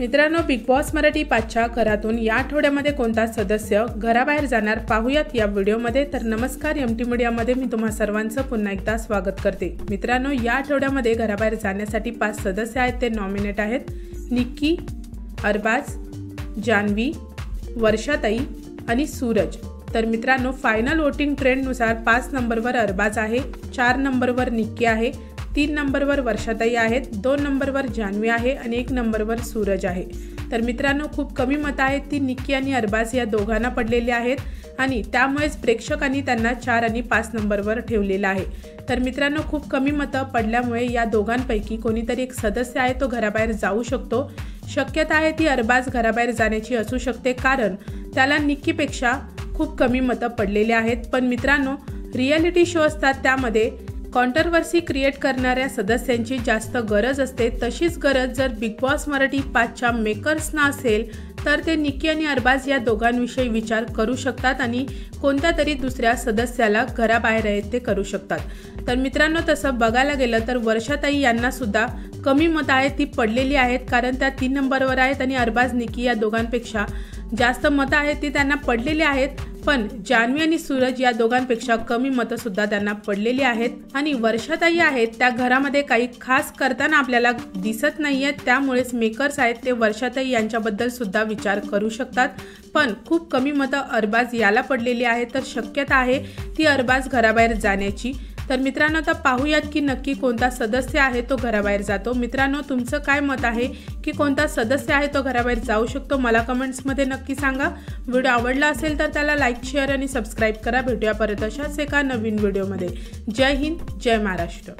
मित्रांनो, big boss Marathi 5च्या घरातून या आठवड्यामध्ये कोणता सदस्य घराबाहेर जाणार पाहूयात या व्हिडिओमध्ये। तर नमस्कार, एमटी मीडियामध्ये मी तुम्हा सर्वांचं पुन्हा एकदा स्वागत करते। मित्रांनो, या आठवड्यामध्ये घराबाहेर जाण्यासाठी 5 सदस्य आहेत, ते नॉमिनेट आहेत निक्की, अरबाज, जान्हवी, वर्षाताई आणि सूरज। तर मित्रांनो, फायनल वोटिंग ट्रेंडनुसार 5 नंबरवर अरबाज आहे, 4 नंबरवर निक्की आहे, 3 नंबरवर वर्षाताई आहेत, 2 नंबरवर जान्हवी आहे आणि 1 नंबरवर सूरज आहे। तर मित्रांनो, खूप कमी मतं आहेत ती निक्की आणि अरबाज या दोघांना पडलेली आहेत आणि त्यामुळेच प्रेक्षकांनी त्यांना 4 आणि 5 नंबरवर ठेवलेलं आहे। तर मित्रांनो, खूप कमी मतं पडल्यामुळे या दोघांपैकी कोणीतरी एक सदस्य आहे तो घराबाहेर जाऊ शकतो। शक्यता आहे ती अरबाज घराबाहेर जाण्याची असू शकते, कारण त्याला निक्कीपेक्षा खूप कमी मतं पडलेली आहेत। पण मित्रांनो, रियालिटी शो असतात त्यामध्ये कॉन्ट्रोवर्सी क्रिएट करणाऱ्या सदस्यांची जास्त गरज असते। तशीच गरज जर बिग बॉस मराठी 5च्या मेकर्सना असेल तर ते निक्की आणि अरबाज या दोघांविषयी विचार करू शकतात आणि कोणत्या तरी दुसऱ्या सदस्याला घराबाहेर आहेत ते करू शकतात। तर मित्रांनो, तसं बघायला गेलं तर वर्षाताई यांना सुद्धा कमी मतं आहेत ती पडलेली आहेत, कारण त्या 3 नंबरवर आहेत आणि अरबाज निक्की या दोघांपेक्षा जास्त मतं आहेत ती त्यांना पडलेली आहेत। पण जान्हवी आणि सूरज या दोघांपेक्षा कमी मतं सुद्धा त्यांना पडलेली आहेत आणि वर्षाताई आहेत त्या घरामध्ये काही खास करताना आपल्याला दिसत नाहीये, त्यामुळेच मेकर्स आहेत ते वर्षाताई यांच्याबद्दल सुद्धा विचार करू शकतात। पण खूप कमी मतं अरबाज याला पडलेली आहेत, तर शक्यता आहे ती अरबाज घराबाहेर जाण्याची। तर मित्रांनो, आता पाहूयात की नक्की कोणता सदस्य आहे तो घराबाहेर जातो। मित्रांनो, तुमचं काय मत आहे की कोणता सदस्य आहे तो घराबाहेर जाऊ शकतो, मला कमेंट्समध्ये नक्की सांगा। व्हिडिओ आवडला असेल तर त्याला लाईक, शेअर आणि सबस्क्राईब करा। भेटूया परत अशाच एका नवीन व्हिडिओमध्ये। जय हिंद, जय महाराष्ट्र।